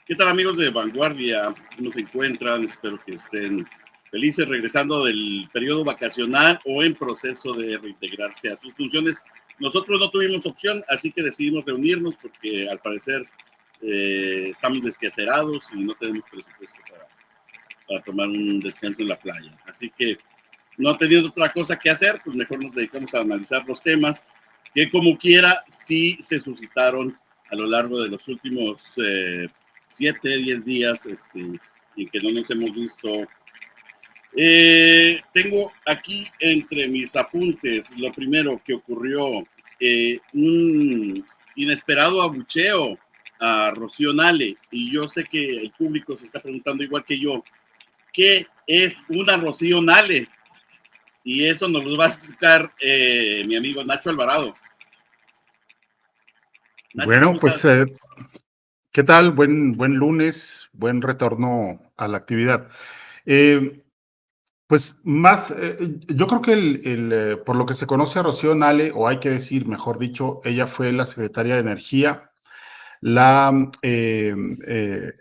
¿Qué tal, amigos de Vanguardia? ¿Cómo se encuentran? Espero que estén felices regresando del periodo vacacional o en proceso de reintegrarse a sus funciones. Nosotros no tuvimos opción, así que decidimos reunirnos porque al parecer estamos desquacerados y no tenemos presupuesto para tomar un descanso en la playa. Así que no teniendo otra cosa que hacer, pues mejor nos dedicamos a analizar los temas que como quiera sí se suscitaron a lo largo de los últimos 7, 10 días en que no nos hemos visto. Tengo aquí entre mis apuntes lo primero que ocurrió, un inesperado abucheo a Rocío Nale, y yo sé que el público se está preguntando igual que yo, ¿qué es una Rocío Nale? Y eso nos lo va a explicar mi amigo Nacho Alvarado. Nacho, ¿cómo Bueno, pues, estás? ¿qué tal? Buen lunes, buen retorno a la actividad. Eh, pues yo creo que por lo que se conoce a Rocío Nale, o hay que decir, mejor dicho, ella fue la secretaria de Energía, la, eh, eh,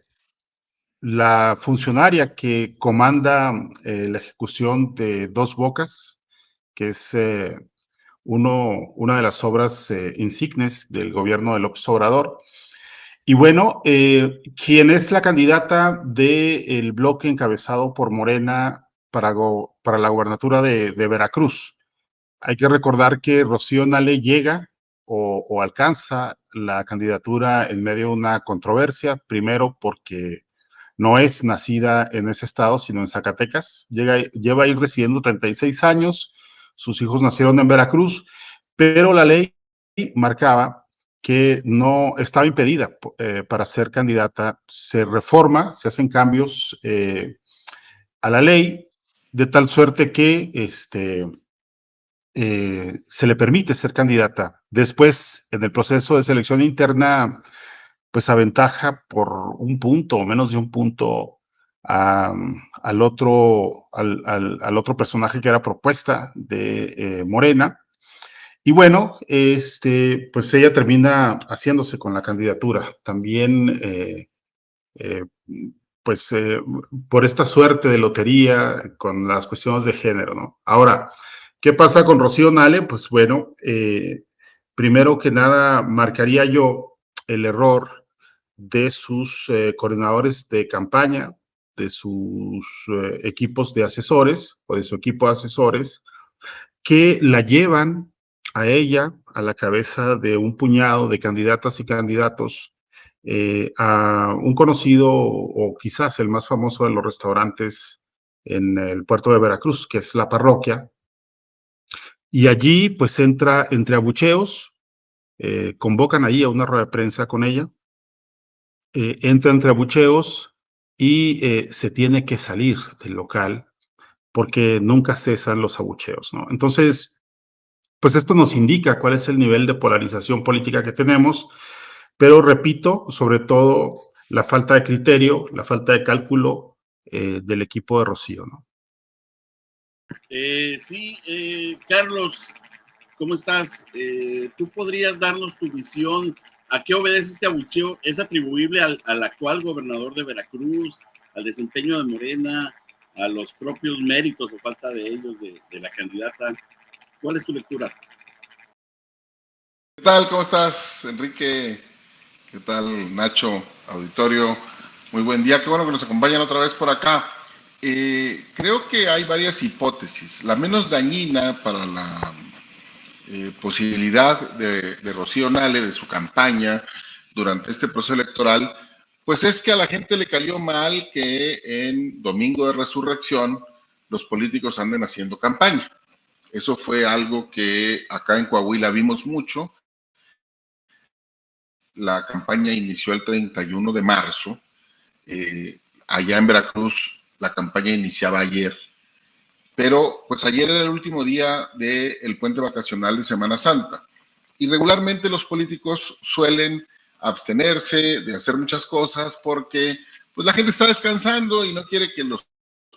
la funcionaria que comanda la ejecución de Dos Bocas, que es una de las obras insignes del gobierno de López Obrador. Y bueno, quien es la candidata del bloque encabezado por Morena para la gubernatura de Veracruz. Hay que recordar que Rocío Nale llega o alcanza la candidatura en medio de una controversia, primero porque no es nacida en ese estado, sino en Zacatecas. Lleva ahí residiendo 36 años, sus hijos nacieron en Veracruz, pero la ley marcaba que no estaba impedida para ser candidata. Se reforma, se hacen cambios a la ley de tal suerte que se le permite ser candidata. Después, en el proceso de selección interna, pues aventaja por un punto o menos de un punto al otro personaje que era propuesta de Morena. Y bueno, pues ella termina haciéndose con la candidatura. También, eh, pues, por esta suerte de lotería con las cuestiones de género, ¿no? Ahora, ¿qué pasa con Rocío Nale? Pues bueno, primero que nada, marcaría yo el error de sus coordinadores de campaña, de sus equipos de asesores o de su equipo de asesores, que la llevan a ella a la cabeza de un puñado de candidatas y candidatos a un conocido o quizás el más famoso de los restaurantes en el puerto de Veracruz, que es La Parroquia. Y allí pues entra entre abucheos, convocan ahí a una rueda de prensa con ella, entra entre abucheos y se tiene que salir del local porque nunca cesan los abucheos, ¿no? Entonces, pues esto nos indica cuál es el nivel de polarización política que tenemos, pero repito, sobre todo la falta de criterio, la falta de cálculo del equipo de Rocío, ¿no? Sí, Carlos, ¿cómo estás? ¿Tú podrías darnos tu visión? ¿A qué obedece este abucheo? ¿Es atribuible al actual gobernador de Veracruz, al desempeño de Morena, a los propios méritos o falta de ellos de la candidata? ¿Cuál es tu lectura? ¿Qué tal? ¿Cómo estás, Enrique? ¿Qué tal, Nacho? Auditorio. Muy buen día. Qué bueno que nos acompañan otra vez por acá. Creo que hay varias hipótesis. La menos dañina para la posibilidad de Rocío Nale, de su campaña durante este proceso electoral, pues es que a la gente le cayó mal que en Domingo de Resurrección los políticos anden haciendo campaña. Eso fue algo que acá en Coahuila vimos mucho. La campaña inició el 31 de marzo. Allá en Veracruz la campaña iniciaba ayer. Pero pues ayer era el último día del puente vacacional de Semana Santa. Y regularmente los políticos suelen abstenerse de hacer muchas cosas porque pues la gente está descansando y no quiere que los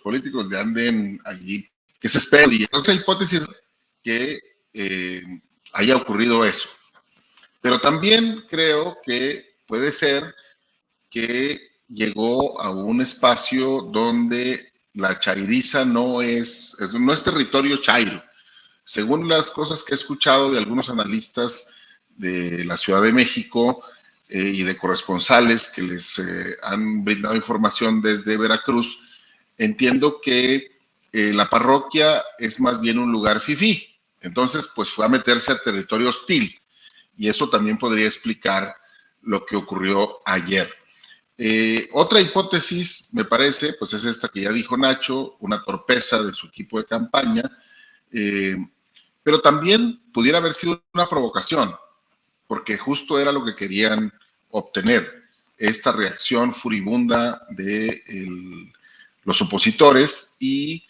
políticos le anden allí, que se esperen. Y entonces hay hipótesis que haya ocurrido eso. Pero también creo que puede ser que llegó a un espacio donde la chairiza no es territorio chairo. Según las cosas que he escuchado de algunos analistas de la Ciudad de México y de corresponsales que les han brindado información desde Veracruz, entiendo que la parroquia es más bien un lugar fifí. Entonces, pues fue a meterse a territorio hostil. Y eso también podría explicar lo que ocurrió ayer. Otra hipótesis, me parece, pues es esta que ya dijo Nacho, una torpeza de su equipo de campaña, pero también pudiera haber sido una provocación, porque justo era lo que querían obtener, esta reacción furibunda de los opositores y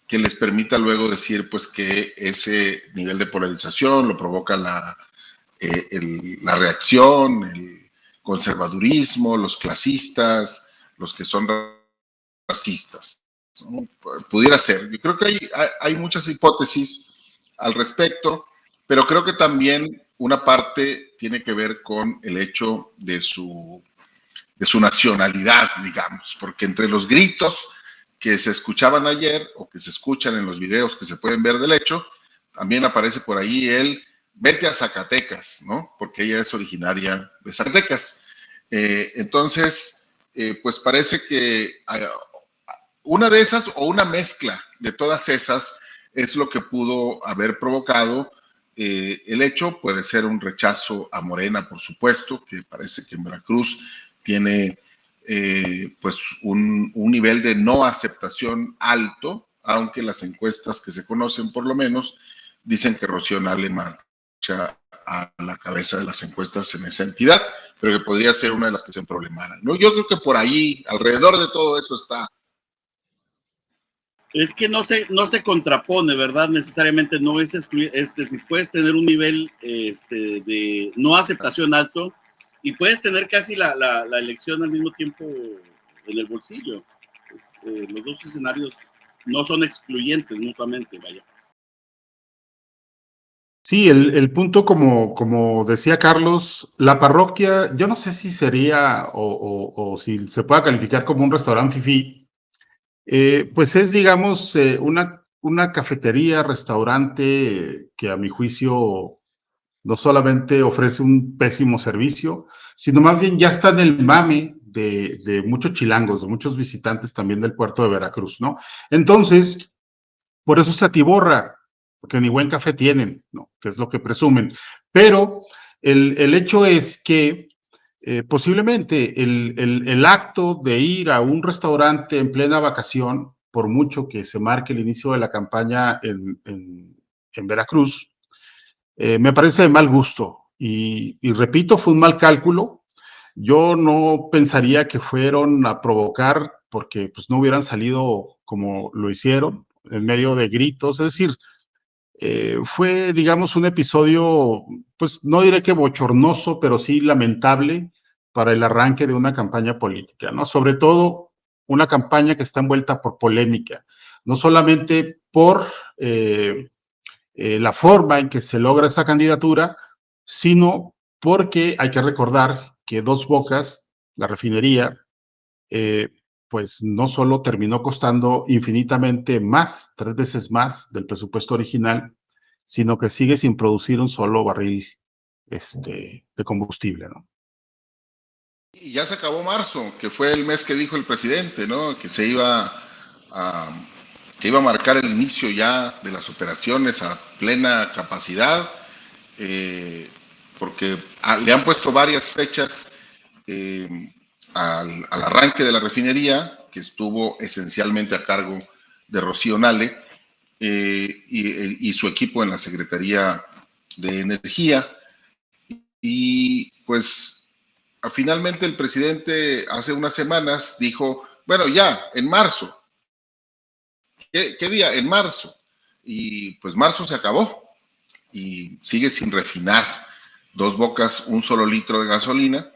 que les permita luego decir pues que ese nivel de polarización lo provoca la reacción, el conservadurismo, los clasistas, los que son racistas, ¿no? Pudiera ser. Yo creo que hay muchas hipótesis al respecto, pero creo que también una parte tiene que ver con el hecho de su nacionalidad, digamos, porque entre los gritos que se escuchaban ayer o que se escuchan en los videos que se pueden ver del hecho, también aparece por ahí el vete a Zacatecas, ¿no? Porque ella es originaria de Zacatecas. Entonces, pues parece que una de esas o una mezcla de todas esas es lo que pudo haber provocado el hecho. Puede ser un rechazo a Morena, por supuesto, que parece que en Veracruz tiene pues un nivel de no aceptación alto, aunque las encuestas que se conocen por lo menos dicen que Rocío Nale marcha a la cabeza de las encuestas en esa entidad, pero que podría ser una de las que se problemaran, ¿no? Yo creo que por ahí, alrededor de todo eso está. Es que no se contrapone, ¿verdad? Necesariamente no es excluir, si puedes tener un nivel de no aceptación alto y puedes tener casi la elección al mismo tiempo en el bolsillo. Los dos escenarios no son excluyentes mutuamente, vaya. Sí, el punto, como decía Carlos, la parroquia, yo no sé si sería o si se pueda calificar como un restaurante fifí, pues es, digamos, una cafetería, restaurante que a mi juicio no solamente ofrece un pésimo servicio, sino más bien ya está en el mame de muchos chilangos, de muchos visitantes también del puerto de Veracruz, ¿no? Entonces, por eso se atiborra, porque ni buen café tienen, ¿no? Que es lo que presumen. Pero el hecho es que posiblemente el acto de ir a un restaurante en plena vacación, por mucho que se marque el inicio de la campaña en Veracruz, me parece de mal gusto. Y repito, fue un mal cálculo. Yo no pensaría que fueron a provocar porque pues, no hubieran salido como lo hicieron, en medio de gritos. Es decir, fue, digamos, un episodio, pues no diré que bochornoso, pero sí lamentable para el arranque de una campaña política, ¿no? Sobre todo una campaña que está envuelta por polémica, no solamente por la forma en que se logra esa candidatura, sino porque hay que recordar que Dos Bocas, la refinería, eh, pues no solo terminó costando infinitamente más, 3 veces más del presupuesto original, sino que sigue sin producir un solo barril de combustible, ¿no? Y ya se acabó marzo, que fue el mes que dijo el presidente, ¿no? Que se iba que iba a marcar el inicio ya de las operaciones a plena capacidad, porque le han puesto varias fechas al arranque de la refinería, que estuvo esencialmente a cargo de Rocío Nale y su equipo en la Secretaría de Energía. Y pues finalmente el presidente hace unas semanas dijo, bueno, ya, en marzo. ¿Qué día? En marzo. Y pues marzo se acabó y sigue sin refinar. Dos Bocas, un solo litro de gasolina.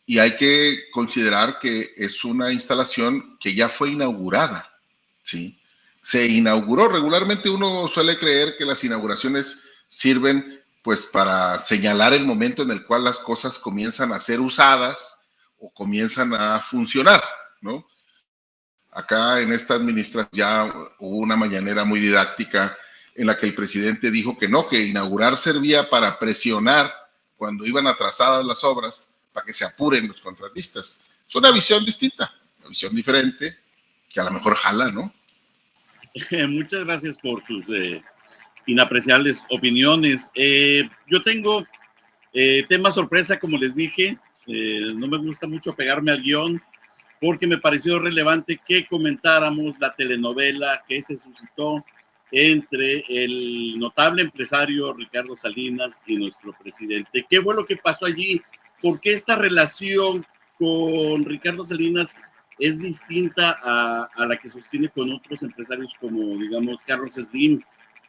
Y hay que considerar que es una instalación que ya fue inaugurada, ¿sí? Se inauguró. Regularmente uno suele creer que las inauguraciones sirven pues para señalar el momento en el cual las cosas comienzan a ser usadas o comienzan a funcionar, ¿no? Acá en esta administración ya hubo una mañanera muy didáctica en la que el presidente dijo que no, que inaugurar servía para presionar cuando iban atrasadas las obras para que se apuren los contratistas. Es una visión distinta, una visión diferente, que a lo mejor jala, ¿no? Muchas gracias por tus inapreciables opiniones. Yo tengo tema sorpresa, como les dije. No me gusta mucho pegarme al guión porque me pareció relevante que comentáramos la telenovela que se suscitó entre el notable empresario Ricardo Salinas y nuestro presidente. ¿Qué fue lo que pasó allí? ¿Por qué esta relación con Ricardo Salinas es distinta a la que sostiene con otros empresarios como, digamos, Carlos Slim?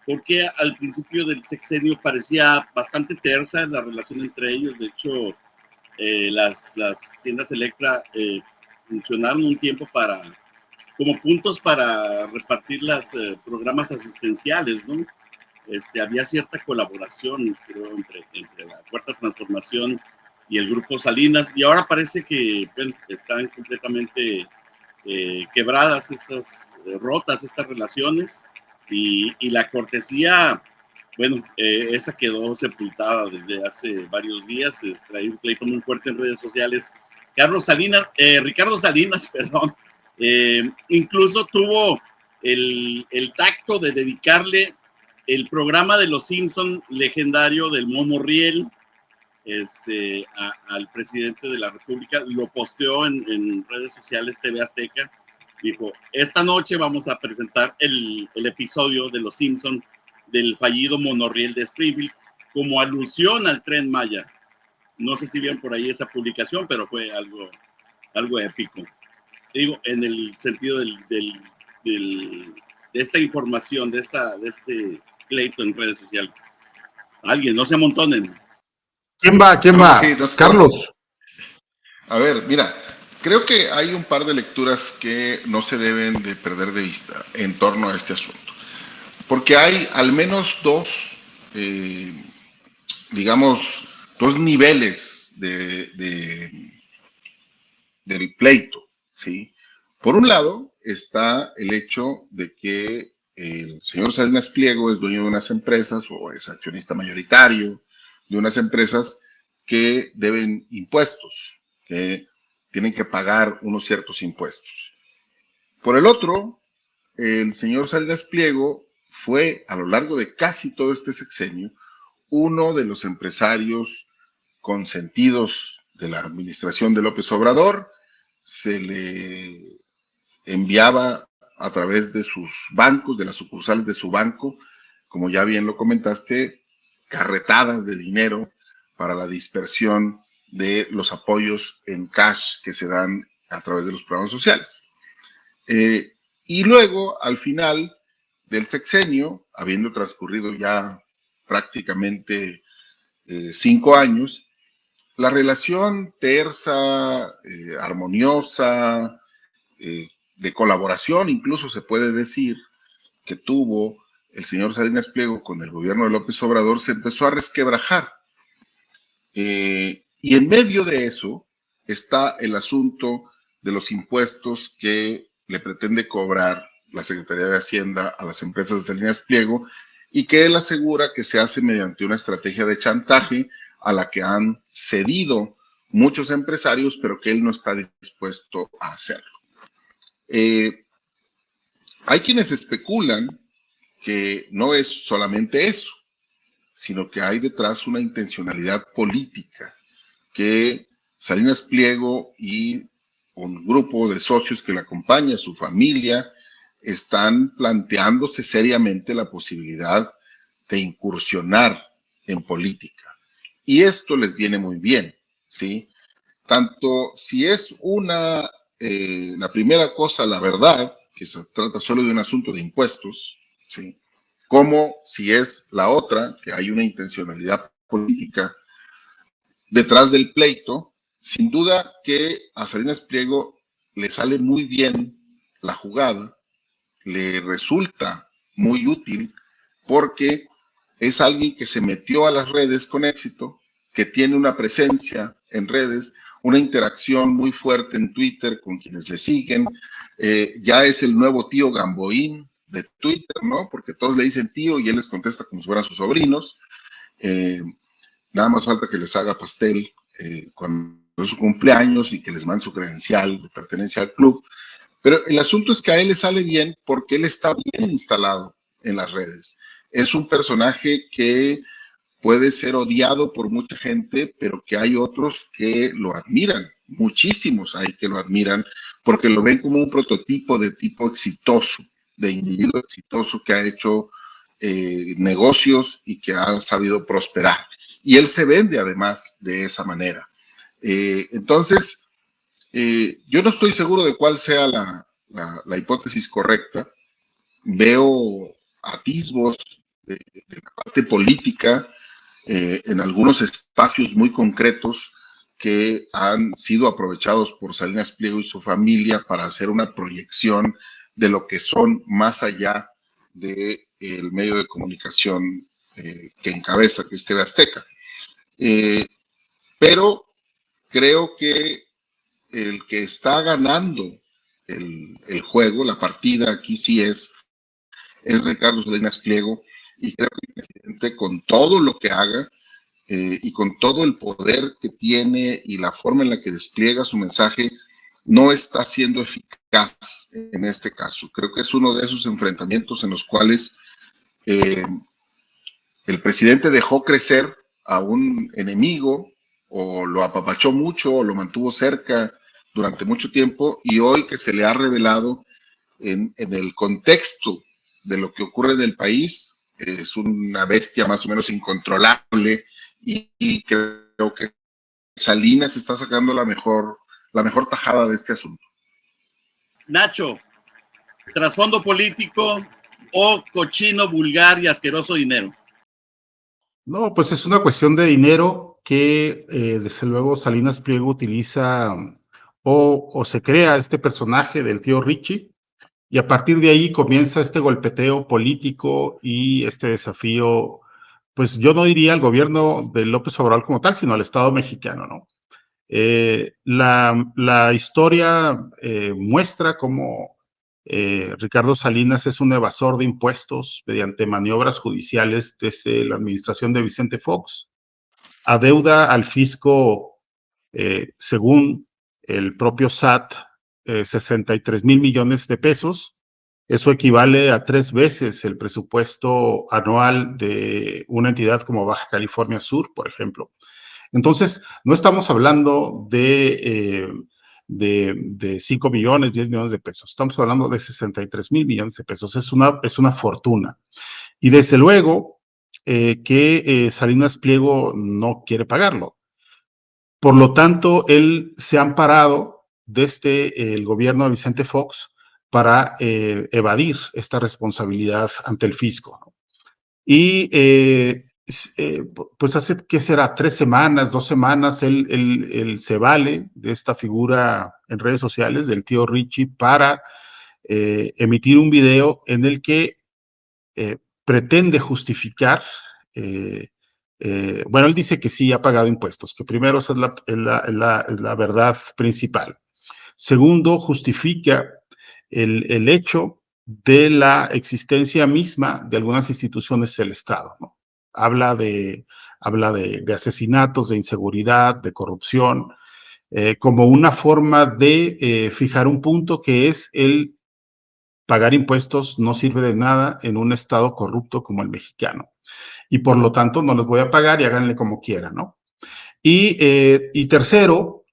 Porque al principio del sexenio parecía bastante tersa la relación entre ellos. De hecho, las tiendas Electra funcionaron un tiempo como puntos para repartir los programas asistenciales, ¿no? Había cierta colaboración, creo, entre la Cuarta Transformación y el Grupo Salinas, y ahora parece que bueno, están completamente quebradas rotas estas relaciones, y la cortesía, bueno, esa quedó sepultada desde hace varios días. Trae un pleito muy fuerte en redes sociales. Ricardo Salinas, perdón, incluso tuvo el tacto de dedicarle el programa de los Simpson legendario del Mono Riel al presidente de la República. Lo posteó en redes sociales TV Azteca. Dijo, esta noche vamos a presentar el episodio de Los Simpson del fallido monorriel de Springfield como alusión al Tren Maya. No sé si vieron por ahí esa publicación, pero fue algo épico. Digo, en el sentido de esta información, de este pleito en redes sociales. Alguien, no se amontonen. ¿Quién va? Sí, Carlos. A ver, mira, creo que hay un par de lecturas que no se deben de perder de vista en torno a este asunto. Porque hay al menos dos niveles del pleito, ¿sí? Por un lado está el hecho de que el señor Salinas Pliego es dueño de unas empresas o es accionista mayoritario de unas empresas que deben impuestos, que tienen que pagar unos ciertos impuestos. Por el otro, el señor Salinas Pliego fue, a lo largo de casi todo este sexenio, uno de los empresarios consentidos de la administración de López Obrador. Se le enviaba a través de sus bancos, de las sucursales de su banco, como ya bien lo comentaste, carretadas de dinero para la dispersión de los apoyos en cash que se dan a través de los programas sociales. Y luego, al final del sexenio, habiendo transcurrido ya prácticamente 5 años, la relación tersa, armoniosa, de colaboración, incluso se puede decir, que tuvo el señor Salinas Pliego con el gobierno de López Obrador, se empezó a resquebrajar. Y en medio de eso está el asunto de los impuestos que le pretende cobrar la Secretaría de Hacienda a las empresas de Salinas Pliego, y que él asegura que se hace mediante una estrategia de chantaje a la que han cedido muchos empresarios, pero que él no está dispuesto a hacerlo. Hay quienes especulan que no es solamente eso, sino que hay detrás una intencionalidad política, que Salinas Pliego y un grupo de socios que le acompaña, su familia, están planteándose seriamente la posibilidad de incursionar en política. Y esto les viene muy bien, ¿sí? Tanto si es la primera cosa, la verdad, que se trata solo de un asunto de impuestos, ¿sí? Como si es la otra, que hay una intencionalidad política detrás del pleito. Sin duda que a Salinas Pliego le sale muy bien la jugada, le resulta muy útil, porque es alguien que se metió a las redes con éxito, que tiene una presencia en redes, una interacción muy fuerte en Twitter con quienes le siguen. Ya es el nuevo tío Gamboín de Twitter, ¿no? Porque todos le dicen tío y él les contesta como si fueran sus sobrinos. Nada más falta que les haga pastel cuando es su cumpleaños y que les mande su credencial de pertenencia al club. Pero el asunto es que a él le sale bien porque él está bien instalado en las redes. Es un personaje que puede ser odiado por mucha gente, pero que hay otros que lo admiran, muchísimos hay que lo admiran, porque lo ven como un prototipo de tipo exitoso, de individuo exitoso que ha hecho negocios y que ha sabido prosperar. Y él se vende además de esa manera. Entonces, yo no estoy seguro de cuál sea la hipótesis correcta. Veo atisbos de la parte política en algunos espacios muy concretos que han sido aprovechados por Salinas Pliego y su familia para hacer una proyección de lo que son más allá del medio de comunicación que encabeza, que es TV Azteca. Pero creo que el que está ganando el juego, la partida aquí sí es Ricardo Salinas Pliego, y creo que el presidente, con todo lo que haga y con todo el poder que tiene y la forma en la que despliega su mensaje, no está siendo eficaz en este caso. Creo que es uno de esos enfrentamientos en los cuales el presidente dejó crecer a un enemigo, o lo apapachó mucho, o lo mantuvo cerca durante mucho tiempo, y hoy que se le ha revelado en el contexto de lo que ocurre en el país, es una bestia más o menos incontrolable, y creo que Salinas está sacando la mejor tajada de este asunto. Nacho, trasfondo político o cochino, vulgar y asqueroso dinero. No, pues es una cuestión de dinero que desde luego Salinas Pliego utiliza o se crea este personaje del tío Richie, y a partir de ahí comienza este golpeteo político y este desafío, pues yo no diría al gobierno de López Obrador como tal, sino al Estado mexicano, ¿no? La historia muestra cómo Ricardo Salinas es un evasor de impuestos mediante maniobras judiciales desde la administración de Vicente Fox. Adeuda al fisco, según el propio SAT, 63 mil millones de pesos. Eso equivale a 3 veces el presupuesto anual de una entidad como Baja California Sur, por ejemplo. Entonces, no estamos hablando de 5 millones, 10 millones de pesos. Estamos hablando de 63 mil millones de pesos. Es una fortuna. Y desde luego que Salinas Pliego no quiere pagarlo. Por lo tanto, él se ha amparado desde el gobierno de Vicente Fox para evadir esta responsabilidad ante el fisco, ¿no? Y pues hace, ¿qué será? 3 semanas, 2 semanas, él se vale de esta figura en redes sociales del tío Richie para emitir un video en el que pretende justificar, bueno, él dice que sí ha pagado impuestos, que primero esa es la verdad principal. Segundo, justifica el hecho de la existencia misma de algunas instituciones del Estado, ¿no? Habla de asesinatos, de inseguridad, de corrupción, como una forma de fijar un punto que es el pagar impuestos no sirve de nada en un Estado corrupto como el mexicano. Y por lo tanto no los voy a pagar y háganle como quieran, ¿no? Y tercero,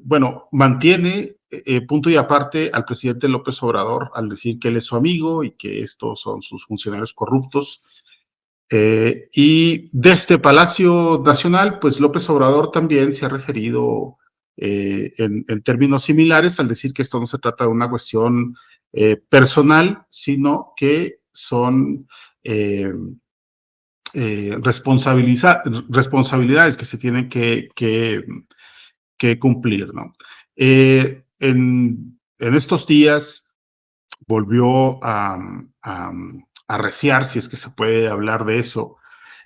bueno, mantiene punto y aparte al presidente López Obrador al decir que él es su amigo y que estos son sus funcionarios corruptos. Y desde Palacio Nacional, pues López Obrador también se ha referido en términos similares al decir que esto no se trata de una cuestión personal, sino que son responsabilidades que se tienen que cumplir, ¿no? En estos días volvió a arreciar, si es que se puede hablar de eso,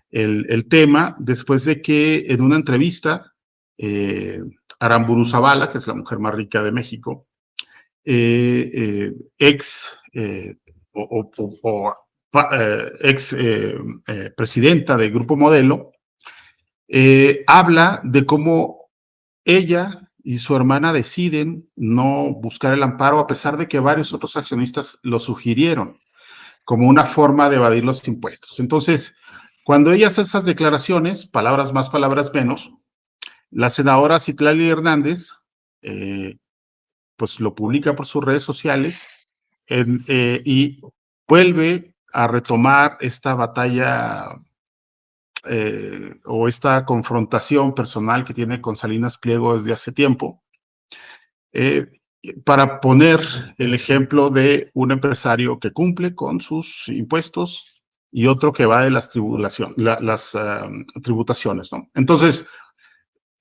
el tema, después de que en una entrevista Aramburu Zavala, que es la mujer más rica de México, ex presidenta del Grupo Modelo, habla de cómo ella y su hermana deciden no buscar el amparo, a pesar de que varios otros accionistas lo sugirieron como una forma de evadir los impuestos. Entonces, cuando ella hace esas declaraciones, palabras más, palabras menos, la senadora Citlali Hernández, pues lo publica por sus redes sociales y vuelve a retomar esta batalla o esta confrontación personal que tiene con Salinas Pliego desde hace tiempo, para poner el ejemplo de un empresario que cumple con sus impuestos y otro que va de las tributaciones, ¿no? Entonces,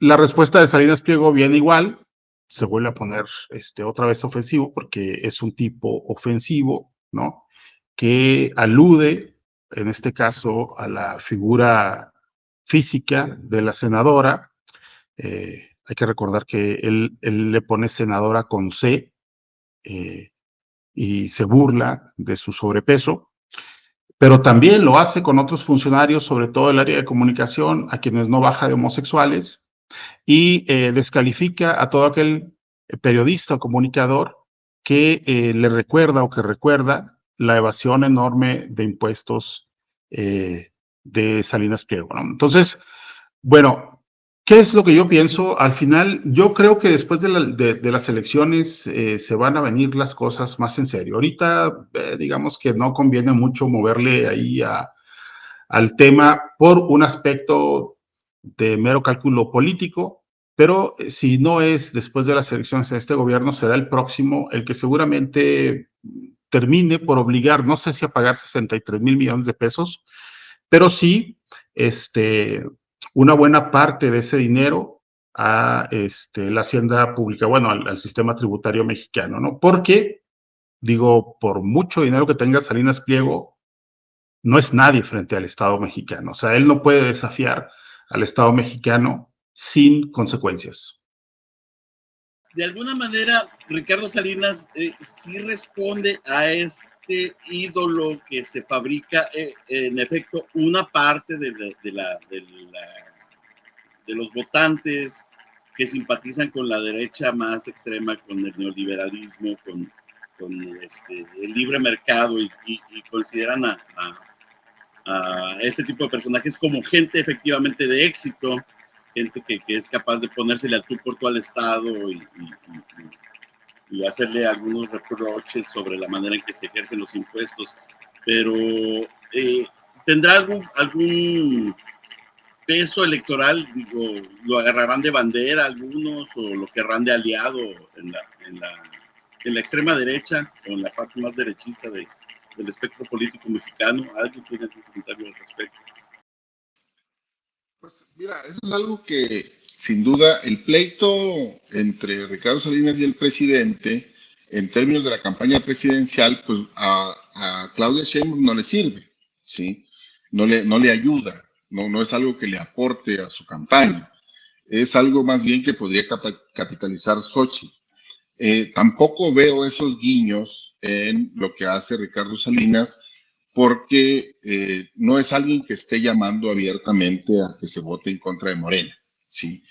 la respuesta de Salinas Pliego viene igual, se vuelve a poner otra vez ofensivo porque es un tipo ofensivo, ¿no? Que alude, en este caso, a la figura física de la senadora. Hay que recordar que él le pone senadora con C y se burla de su sobrepeso, pero también lo hace con otros funcionarios, sobre todo el área de comunicación, a quienes no baja de homosexuales, y descalifica a todo aquel periodista o comunicador que le recuerda o que recuerda la evasión enorme de impuestos de Salinas Pliego, ¿no? Entonces, bueno, ¿qué es lo que yo pienso? Al final, yo creo que después de las elecciones se van a venir las cosas más en serio. Ahorita, digamos que no conviene mucho moverle ahí al tema por un aspecto de mero cálculo político, pero si no es después de las elecciones en este gobierno, será el próximo, el que seguramente termine por obligar, no sé si a pagar 63,000 millones de pesos, pero sí una buena parte de ese dinero a la hacienda pública, bueno, al sistema tributario mexicano, ¿no? Porque, digo, por mucho dinero que tenga Salinas Pliego, no es nadie frente al Estado mexicano. O sea, él no puede desafiar al Estado mexicano sin consecuencias. De alguna manera, Ricardo Salinas sí responde a este ídolo que se fabrica, en efecto, una parte de los votantes que simpatizan con la derecha más extrema, con el neoliberalismo, con el libre mercado y consideran a este tipo de personajes como gente efectivamente de éxito, gente que es capaz de ponérsele al tú por tú al Estado y hacerle algunos reproches sobre la manera en que se ejercen los impuestos, pero ¿tendrá algún peso electoral? Digo, ¿lo agarrarán de bandera algunos o lo querrán de aliado en la extrema derecha o en la parte más derechista del espectro político mexicano? ¿Alguien tiene algún comentario al respecto? Pues mira, eso es algo que sin duda el pleito entre Ricardo Salinas y el presidente, en términos de la campaña presidencial, pues a Claudia Sheinbaum no le sirve, ¿sí? No le ayuda, no es algo que le aporte a su campaña, es algo más bien que podría capitalizar Xochitl. Tampoco veo esos guiños en lo que hace Ricardo Salinas, porque no es alguien que esté llamando abiertamente a que se vote en contra de Morena, ¿sí?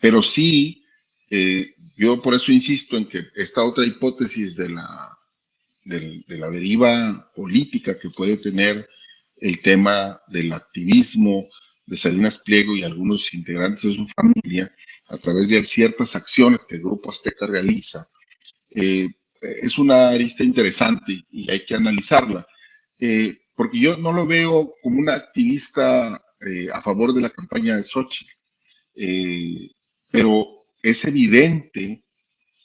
Pero sí, yo por eso insisto en que esta otra hipótesis de la deriva política que puede tener el tema del activismo de Salinas Pliego y algunos integrantes de su familia a través de ciertas acciones que el Grupo Azteca realiza, es una arista interesante y hay que analizarla, porque yo no lo veo como un activista a favor de la campaña de Xochitl, pero es evidente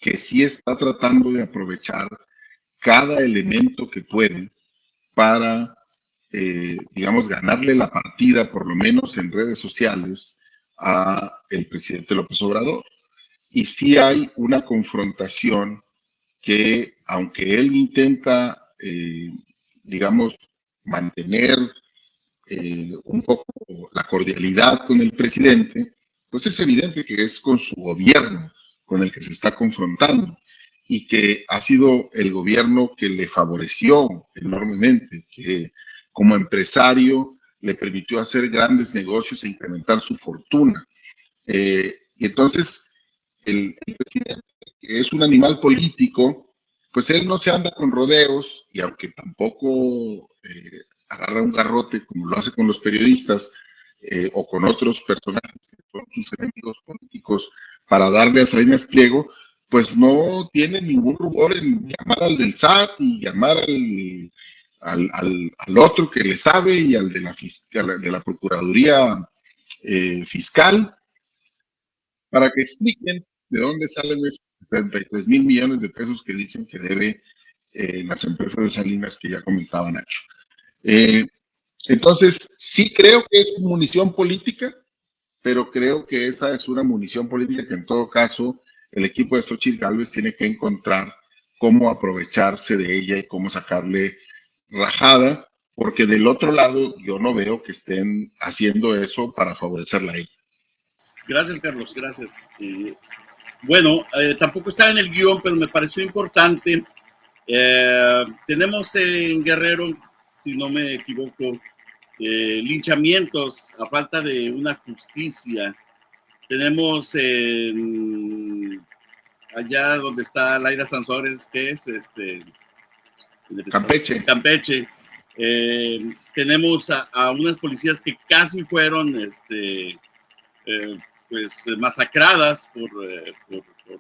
que sí está tratando de aprovechar cada elemento que puede para, digamos, ganarle la partida, por lo menos en redes sociales, a el presidente López Obrador. Y sí hay una confrontación que, aunque él intenta, digamos, mantener un poco la cordialidad con el presidente, pues es evidente que es con su gobierno con el que se está confrontando y que ha sido el gobierno que le favoreció enormemente, que como empresario le permitió hacer grandes negocios e incrementar su fortuna. Y entonces el presidente, que es un animal político, pues él no se anda con rodeos y aunque tampoco agarra un garrote como lo hace con los periodistas o con otros personajes que son sus enemigos políticos para darle a Salinas Pliego, pues no tiene ningún rubor en llamar al del SAT y llamar al otro que le sabe y al de la Procuraduría Fiscal para que expliquen de dónde salen esos 63 mil millones de pesos que dicen que debe las empresas de Salinas que ya comentaba Nacho. Entonces, sí creo que es munición política, pero creo que esa es una munición política que en todo caso el equipo de Xóchitl Gálvez tiene que encontrar cómo aprovecharse de ella y cómo sacarle rajada, porque del otro lado yo no veo que estén haciendo eso para favorecerla a ella. Gracias, Carlos, gracias. Bueno, tampoco está en el guión, pero me pareció importante. Tenemos en Guerrero, si no me equivoco, linchamientos a falta de una justicia. Tenemos allá donde está Laida Sansores, que es Campeche. Campeche. Tenemos a unas policías que casi fueron pues masacradas por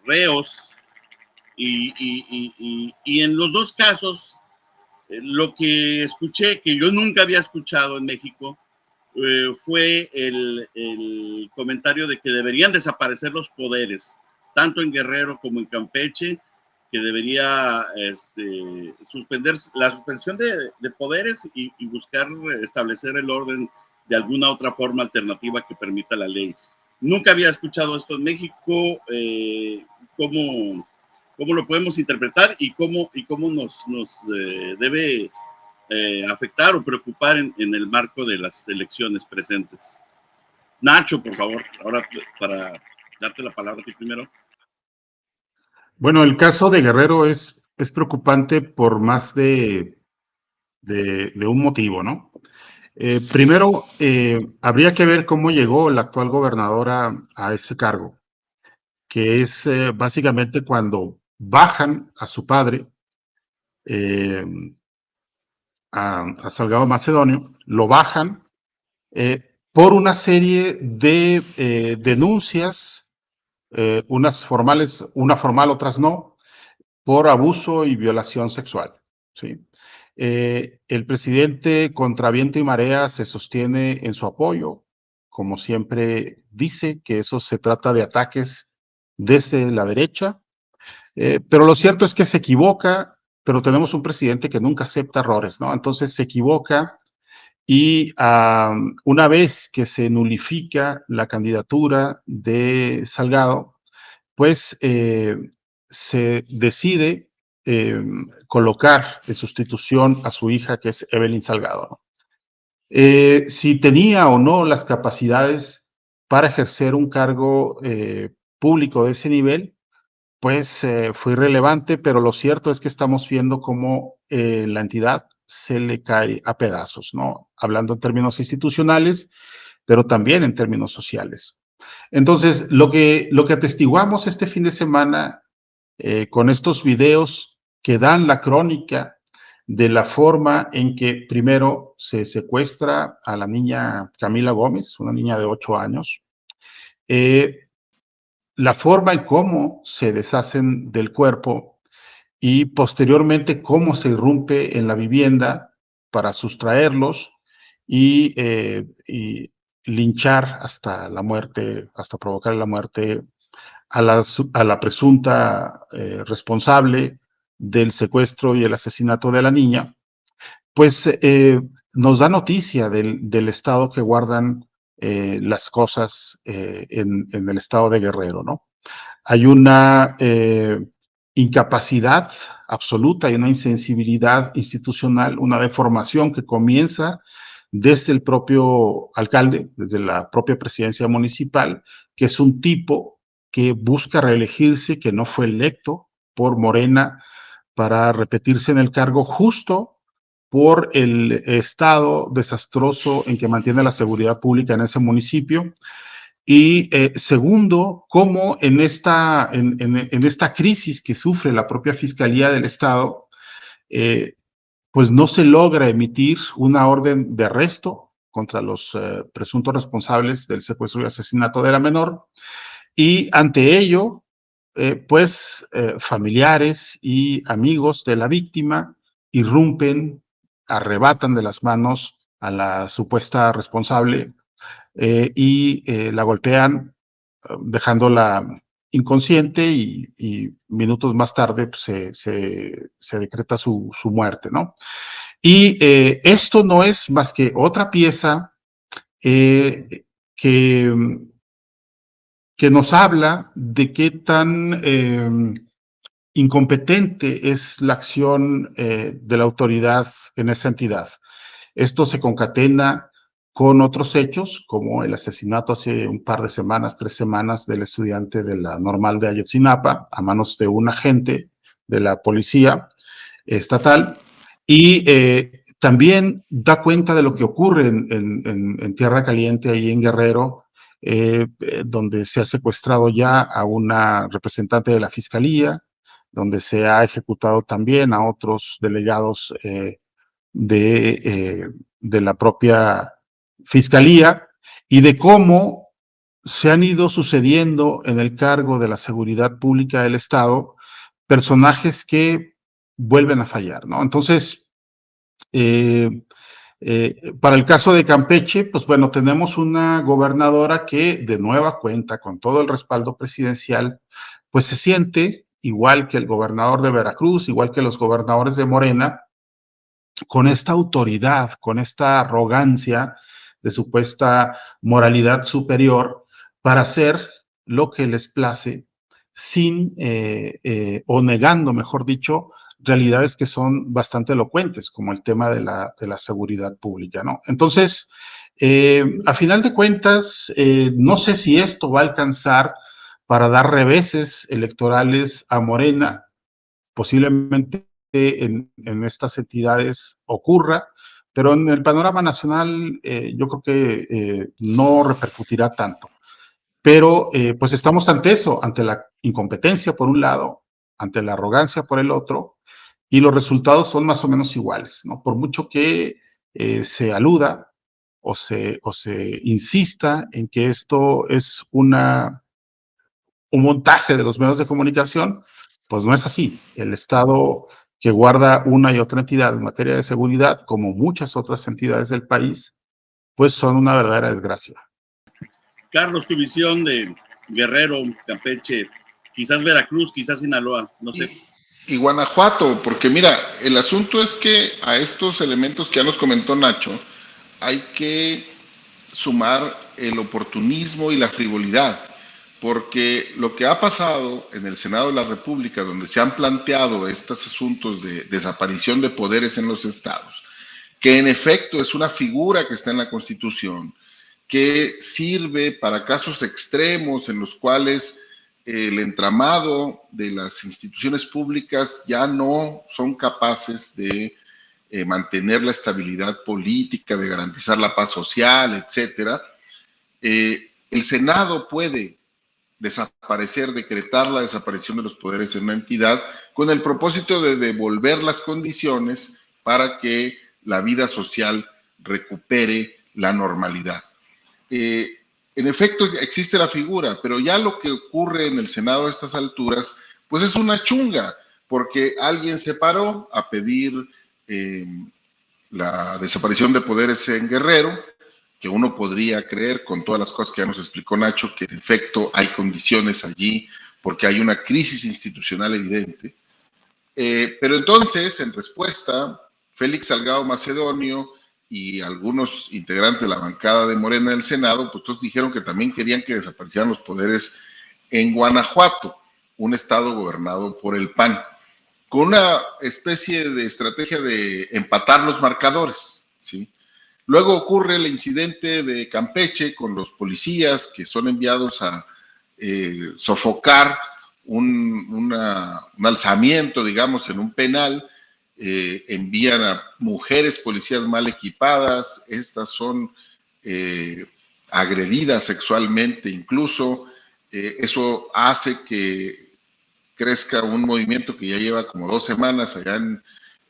reos y en los dos casos lo que escuché, que yo nunca había escuchado en México, fue el comentario de que deberían desaparecer los poderes, tanto en Guerrero como en Campeche, que debería suspender la suspensión de poderes y buscar establecer el orden de alguna otra forma alternativa que permita la ley. Nunca había escuchado esto en México. ¿Cómo lo podemos interpretar y cómo nos debe afectar o preocupar en el marco de las elecciones presentes? Nacho, por favor, ahora para darte la palabra a ti primero. Bueno, el caso de Guerrero es preocupante por más de un motivo, ¿no? Primero, habría que ver cómo llegó la actual gobernadora a ese cargo, que es básicamente cuando bajan a su padre, a Salgado Macedonio, lo bajan por una serie de denuncias, unas formales, una formal, otras no, por abuso y violación sexual, ¿sí? El presidente contra viento y marea se sostiene en su apoyo, como siempre dice que eso se trata de ataques desde la derecha, pero lo cierto es que se equivoca, pero tenemos un presidente que nunca acepta errores, ¿no? Entonces se equivoca y una vez que se nulifica la candidatura de Salgado, pues se decide colocar en sustitución a su hija, que es Evelyn Salgado, ¿no? Si tenía o no las capacidades para ejercer un cargo público de ese nivel, pues fue irrelevante, pero lo cierto es que estamos viendo cómo la entidad se le cae a pedazos, ¿no? Hablando en términos institucionales, pero también en términos sociales. Entonces, lo que atestiguamos este fin de semana con estos videos que dan la crónica de la forma en que primero se secuestra a la niña Camila Gómez, una niña de 8 años, la forma en cómo se deshacen del cuerpo y posteriormente cómo se irrumpe en la vivienda para sustraerlos y linchar hasta la muerte, hasta provocar la muerte a la presunta responsable del secuestro y el asesinato de la niña, pues nos da noticia del estado que guardan las cosas en el estado de Guerrero, ¿no? Hay una incapacidad absoluta y una insensibilidad institucional, una deformación que comienza desde el propio alcalde, desde la propia presidencia municipal, que es un tipo que busca reelegirse, que no fue electo por Morena para repetirse en el cargo justo por el estado desastroso en que mantiene la seguridad pública en ese municipio. Y segundo, cómo en esta crisis que sufre la propia Fiscalía del Estado, pues no se logra emitir una orden de arresto contra los presuntos responsables del secuestro y asesinato de la menor. Y ante ello, familiares y amigos de la víctima irrumpen, arrebatan de las manos a la supuesta responsable y la golpean, dejándola inconsciente y minutos más tarde pues, se decreta su muerte, ¿no? Y esto no es más que otra pieza que, que nos habla de qué tan incompetente es la acción de la autoridad en esa entidad. Esto se concatena con otros hechos, como el asesinato hace un par de semanas, 3 semanas, del estudiante de la Normal de Ayotzinapa a manos de un agente de la policía estatal, y también da cuenta de lo que ocurre en Tierra Caliente, ahí en Guerrero, donde se ha secuestrado ya a una representante de la Fiscalía, donde se ha ejecutado también a otros delegados de la propia Fiscalía, y de cómo se han ido sucediendo en el cargo de la seguridad pública del Estado personajes que vuelven a fallar, ¿no? Entonces, para el caso de Campeche, pues bueno, tenemos una gobernadora que de nueva cuenta, con todo el respaldo presidencial, pues se siente igual que el gobernador de Veracruz, igual que los gobernadores de Morena, con esta autoridad, con esta arrogancia de supuesta moralidad superior para hacer lo que les place sin o negando, mejor dicho, realidades que son bastante elocuentes, como el tema de la seguridad pública, ¿no? Entonces, a final de cuentas, no sé si esto va a alcanzar para dar reveses electorales a Morena, posiblemente en estas entidades ocurra, pero en el panorama nacional yo creo que no repercutirá tanto. Pero pues estamos ante eso, ante la incompetencia por un lado, ante la arrogancia por el otro, y los resultados son más o menos iguales, ¿no? Por mucho que se aluda o se insista en que esto es un montaje de los medios de comunicación, pues no es así. El Estado que guarda una y otra entidad en materia de seguridad, como muchas otras entidades del país, pues son una verdadera desgracia. Carlos, tu visión de Guerrero, Campeche, quizás Veracruz, quizás Sinaloa, no sé. Y Guanajuato, porque mira, el asunto es que a estos elementos que ya nos comentó Nacho, hay que sumar el oportunismo y la frivolidad, porque lo que ha pasado en el Senado de la República, donde se han planteado estos asuntos de desaparición de poderes en los estados, que en efecto es una figura que está en la Constitución, que sirve para casos extremos en los cuales el entramado de las instituciones públicas ya no son capaces de mantener la estabilidad política, de garantizar la paz social, etcétera. El Senado puede desaparecer, decretar la desaparición de los poderes en una entidad con el propósito de devolver las condiciones para que la vida social recupere la normalidad. En efecto, existe la figura, pero ya lo que ocurre en el Senado a estas alturas, pues es una chunga, porque alguien se paró a pedir la desaparición de poderes en Guerrero, que uno podría creer, con todas las cosas que ya nos explicó Nacho, que en efecto hay condiciones allí, porque hay una crisis institucional evidente. Pero entonces, en respuesta, Félix Salgado Macedonio y algunos integrantes de la bancada de Morena del Senado, pues todos dijeron que también querían que desaparecieran los poderes en Guanajuato, un estado gobernado por el PAN, con una especie de estrategia de empatar los marcadores, ¿sí? Luego ocurre el incidente de Campeche con los policías que son enviados a sofocar un alzamiento, digamos, en un penal. Envían a mujeres policías mal equipadas, estas son agredidas sexualmente incluso. Eso hace que crezca un movimiento que ya lleva como 2 semanas allá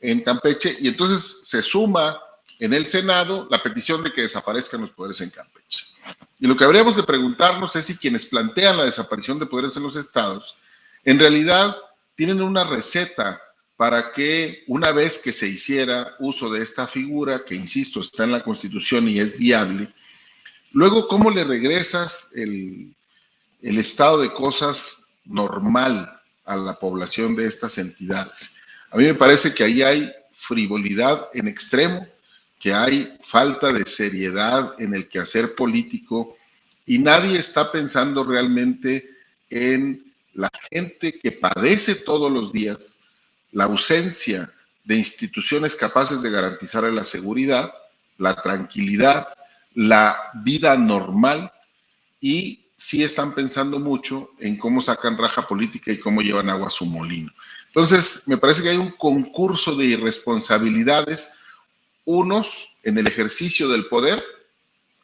en Campeche, y entonces se suma en el Senado la petición de que desaparezcan los poderes en Campeche. Y lo que habríamos de preguntarnos es si quienes plantean la desaparición de poderes en los estados, en realidad tienen una receta para que una vez que se hiciera uso de esta figura, que insisto, está en la Constitución y es viable, luego cómo le regresas el estado de cosas normal a la población de estas entidades. A mí me parece que ahí hay frivolidad en extremo, que hay falta de seriedad en el quehacer político y nadie está pensando realmente en la gente que padece todos los días la ausencia de instituciones capaces de garantizar la seguridad, la tranquilidad, la vida normal, y sí están pensando mucho en cómo sacan raja política y cómo llevan agua a su molino. Entonces, me parece que hay un concurso de irresponsabilidades, unos en el ejercicio del poder,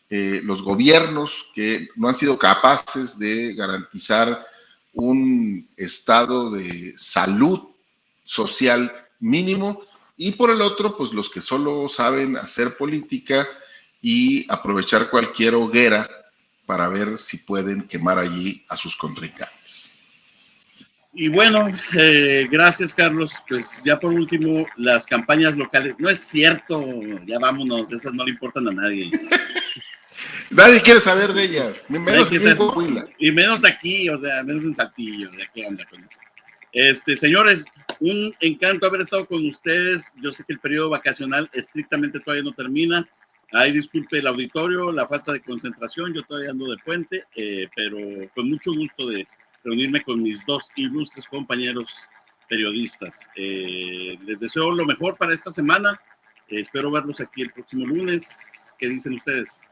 los gobiernos que no han sido capaces de garantizar un estado de salud social mínimo, y por el otro, pues los que solo saben hacer política y aprovechar cualquier hoguera para ver si pueden quemar allí a sus contrincantes. Y bueno, gracias, Carlos. Pues ya por último, las campañas locales. No es cierto, ya vámonos, esas no le importan a nadie. Nadie quiere saber de ellas, ni menos aquí en Coahuila. Y menos aquí, o sea, menos en Saltillo. ¿De qué onda con eso? Señores, un encanto haber estado con ustedes. Yo sé que el periodo vacacional estrictamente todavía no termina. Ay, disculpe el auditorio, la falta de concentración, yo todavía ando de puente, pero con mucho gusto de reunirme con mis 2 ilustres compañeros periodistas. Les deseo lo mejor para esta semana. Espero verlos aquí el próximo lunes. ¿Qué dicen ustedes?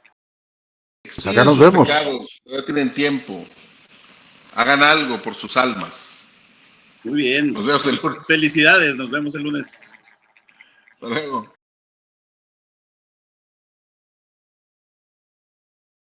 Pues acá nos vemos. Pecados, todavía tienen tiempo. Hagan algo por sus almas. Muy bien. Nos vemos el lunes. Felicidades, nos vemos el lunes. Hasta luego.